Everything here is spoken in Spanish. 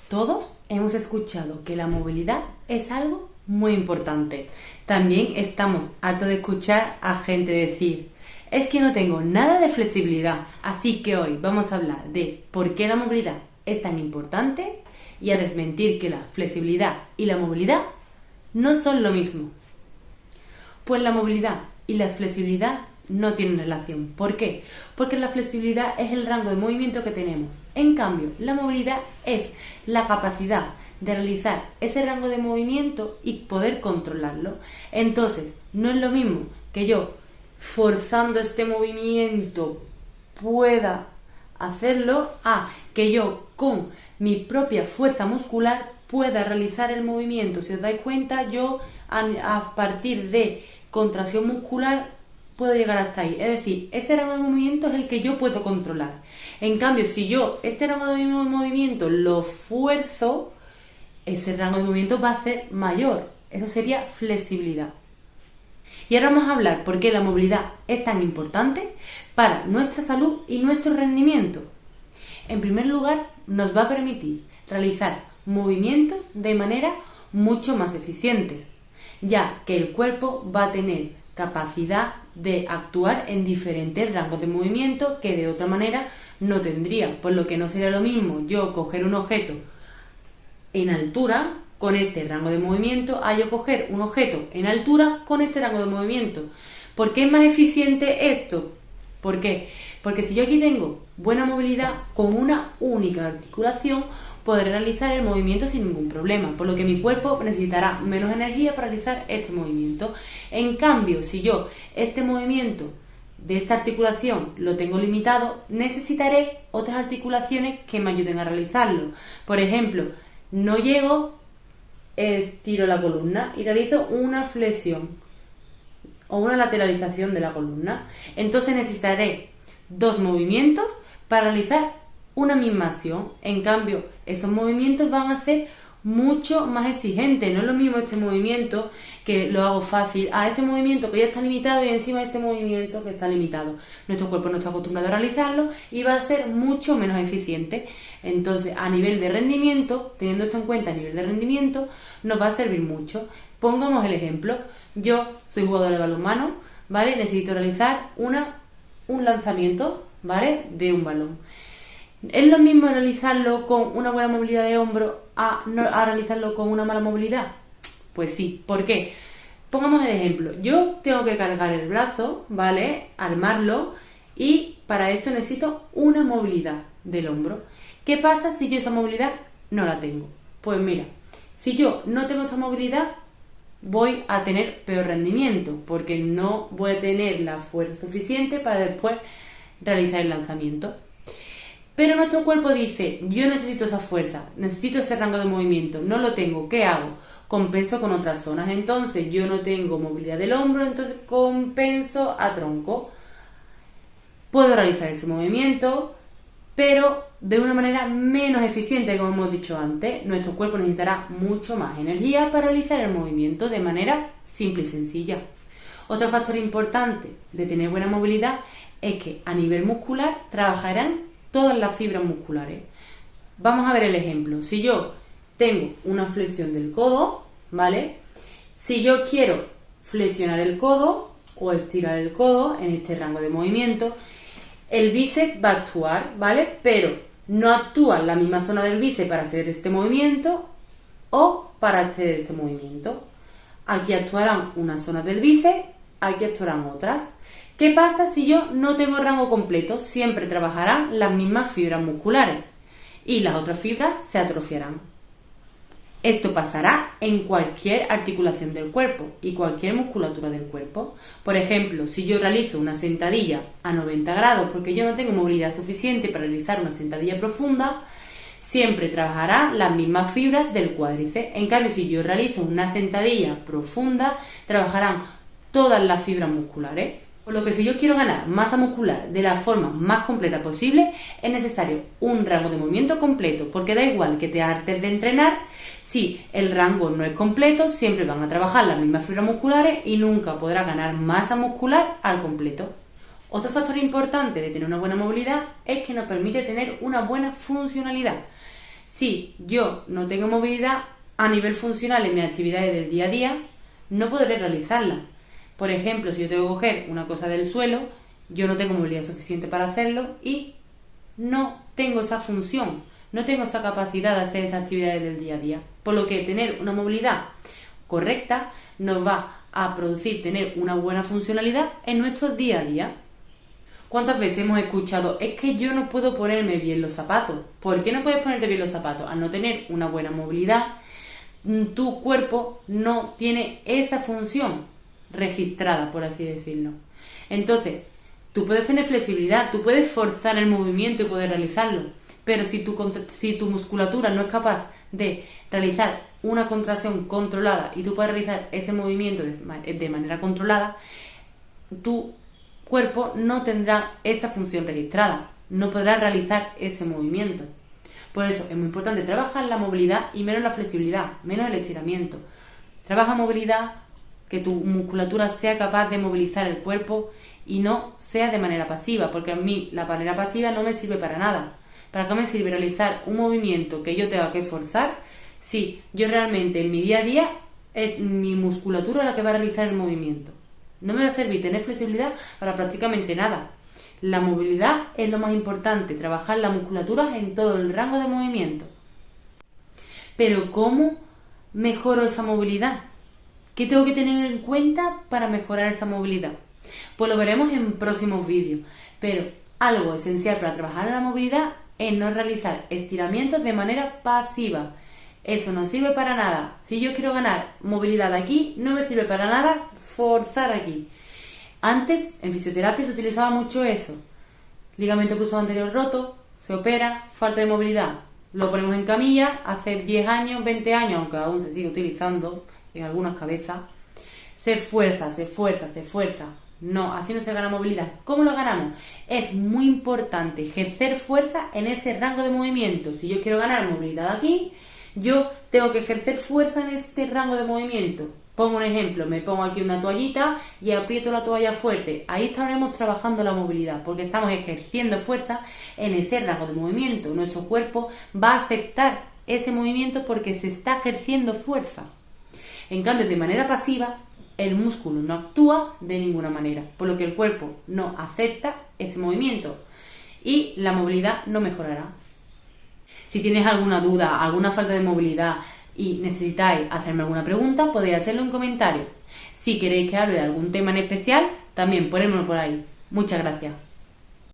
Todos hemos escuchado que la movilidad es algo muy importante. También estamos hartos de escuchar a gente decir: es que no tengo nada de flexibilidad. Así que hoy vamos a hablar de por qué la movilidad es tan importante y a desmentir que la flexibilidad y la movilidad no son lo mismo. Pues la movilidad y la flexibilidad no tienen relación. ¿Por qué? Porque la flexibilidad es el rango de movimiento que tenemos. En cambio, la movilidad es la capacidad de realizar ese rango de movimiento y poder controlarlo. Entonces, no es lo mismo que yo, forzando este movimiento, pueda hacerlo, a que yo, con mi propia fuerza muscular, pueda realizar el movimiento. Si os dais cuenta, yo a partir de contracción muscular puedo llegar hasta ahí. Es decir, ese rango de movimiento es el que yo puedo controlar. En cambio, si yo este rango de movimiento lo fuerzo, ese rango de movimiento va a ser mayor. Eso sería flexibilidad. Y ahora vamos a hablar por qué la movilidad es tan importante para nuestra salud y nuestro rendimiento. En primer lugar, nos va a permitir realizar movimientos de manera mucho más eficientes, ya que el cuerpo va a tener capacidad de actuar en diferentes rangos de movimiento que de otra manera no tendría, por lo que no sería lo mismo yo coger un objeto en altura con este rango de movimiento a yo coger un objeto en altura con este rango de movimiento. ¿Por qué es más eficiente esto? ¿Por qué? Porque si yo aquí tengo buena movilidad con una única articulación, podré realizar el movimiento sin ningún problema, por lo que mi cuerpo necesitará menos energía para realizar este movimiento. En cambio, si yo este movimiento de esta articulación lo tengo limitado, necesitaré otras articulaciones que me ayuden a realizarlo. Por ejemplo, no llego, estiro la columna y realizo una flexión o una lateralización de la columna. Entonces necesitaré dos movimientos para realizar una misma acción. En cambio, esos movimientos van a ser mucho más exigentes. No es lo mismo este movimiento que lo hago fácil a este movimiento que ya está limitado y encima de este movimiento que está limitado. Nuestro cuerpo no está acostumbrado a realizarlo y va a ser mucho menos eficiente. Entonces, a nivel de rendimiento, teniendo esto en cuenta a nivel de rendimiento, nos va a servir mucho. Pongamos el ejemplo. Yo soy jugador de balonmano, ¿vale? Necesito realizar un lanzamiento, ¿vale? De un balón. ¿Es lo mismo realizarlo con una buena movilidad de hombro a realizarlo con una mala movilidad? Pues sí. ¿Por qué? Pongamos el ejemplo. Yo tengo que cargar el brazo, ¿vale? Armarlo, y para esto necesito una movilidad del hombro. ¿Qué pasa si yo esa movilidad no la tengo? Pues mira, si yo no tengo esta movilidad, voy a tener peor rendimiento, porque no voy a tener la fuerza suficiente para después realizar el lanzamiento. Pero nuestro cuerpo dice: yo necesito esa fuerza, necesito ese rango de movimiento, no lo tengo, ¿qué hago? Compenso con otras zonas. Entonces yo no tengo movilidad del hombro, entonces compenso a tronco. Puedo realizar ese movimiento, pero de una manera menos eficiente, como hemos dicho antes. Nuestro cuerpo necesitará mucho más energía para realizar el movimiento de manera simple y sencilla. Otro factor importante de tener buena movilidad es que a nivel muscular trabajarán todas las fibras musculares. Vamos a ver el ejemplo. Si yo tengo una flexión del codo, ¿vale? Si yo quiero flexionar el codo o estirar el codo en este rango de movimiento, el bíceps va a actuar, ¿vale? Pero no actúa en la misma zona del bíceps para hacer este movimiento o para hacer este movimiento. Aquí actuarán unas zonas del bíceps, aquí actuarán otras. ¿Qué pasa si yo no tengo rango completo? Siempre trabajarán las mismas fibras musculares y las otras fibras se atrofiarán. Esto pasará en cualquier articulación del cuerpo y cualquier musculatura del cuerpo. Por ejemplo, si yo realizo una sentadilla a 90 grados porque yo no tengo movilidad suficiente para realizar una sentadilla profunda, siempre trabajará las mismas fibras del cuádriceps. En cambio, si yo realizo una sentadilla profunda, trabajarán todas las fibras musculares. Por lo que si yo quiero ganar masa muscular de la forma más completa posible, es necesario un rango de movimiento completo, porque da igual que te hartes de entrenar, si el rango no es completo, siempre van a trabajar las mismas fibras musculares y nunca podrás ganar masa muscular al completo. Otro factor importante de tener una buena movilidad es que nos permite tener una buena funcionalidad. Si yo no tengo movilidad a nivel funcional en mis actividades del día a día, no podré realizarla. Por ejemplo, si yo tengo que coger una cosa del suelo, yo no tengo movilidad suficiente para hacerlo y no tengo esa función, no tengo esa capacidad de hacer esas actividades del día a día. Por lo que tener una movilidad correcta nos va a producir tener una buena funcionalidad en nuestro día a día. ¿Cuántas veces hemos escuchado, es que yo no puedo ponerme bien los zapatos? ¿Por qué no puedes ponerte bien los zapatos? Al no tener una buena movilidad, tu cuerpo no tiene esa función registrada, por así decirlo. Entonces, tú puedes tener flexibilidad, tú puedes forzar el movimiento y poder realizarlo, pero si tu musculatura no es capaz de realizar una contracción controlada y tú puedes realizar ese movimiento de manera controlada, tu cuerpo no tendrá esa función registrada, no podrá realizar ese movimiento. Por eso es muy importante trabajar la movilidad y menos la flexibilidad, menos el estiramiento. Trabaja movilidad, que tu musculatura sea capaz de movilizar el cuerpo y no sea de manera pasiva, porque a mí la manera pasiva no me sirve para nada. ¿Para qué me sirve realizar un movimiento que yo tenga que forzar si yo realmente en mi día a día es mi musculatura la que va a realizar el movimiento? No me va a servir tener flexibilidad para prácticamente nada. La movilidad es lo más importante, trabajar la musculatura en todo el rango de movimiento. Pero ¿cómo mejoro esa movilidad? ¿Qué tengo que tener en cuenta para mejorar esa movilidad? Pues lo veremos en próximos vídeos, pero algo esencial para trabajar la movilidad es no realizar estiramientos de manera pasiva. Eso no sirve para nada. Si yo quiero ganar movilidad aquí, no me sirve para nada forzar aquí. Antes, en fisioterapia se utilizaba mucho eso. Ligamento cruzado anterior roto, se opera, falta de movilidad. Lo ponemos en camilla, hace 10 años, 20 años, aunque aún se sigue utilizando en algunas cabezas. Se esfuerza. No, así no se gana movilidad. ¿Cómo lo ganamos? Es muy importante ejercer fuerza en ese rango de movimiento. Si yo quiero ganar movilidad aquí, yo tengo que ejercer fuerza en este rango de movimiento. Pongo un ejemplo, me pongo aquí una toallita y aprieto la toalla fuerte. Ahí estaremos trabajando la movilidad, porque estamos ejerciendo fuerza en ese rango de movimiento. Nuestro cuerpo va a aceptar ese movimiento porque se está ejerciendo fuerza. En cambio, de manera pasiva, el músculo no actúa de ninguna manera, por lo que el cuerpo no acepta ese movimiento y la movilidad no mejorará. Si tienes alguna duda, alguna falta de movilidad y necesitáis hacerme alguna pregunta, podéis hacerlo en comentarios. Si queréis que hable de algún tema en especial, también ponedmelo por ahí. Muchas gracias.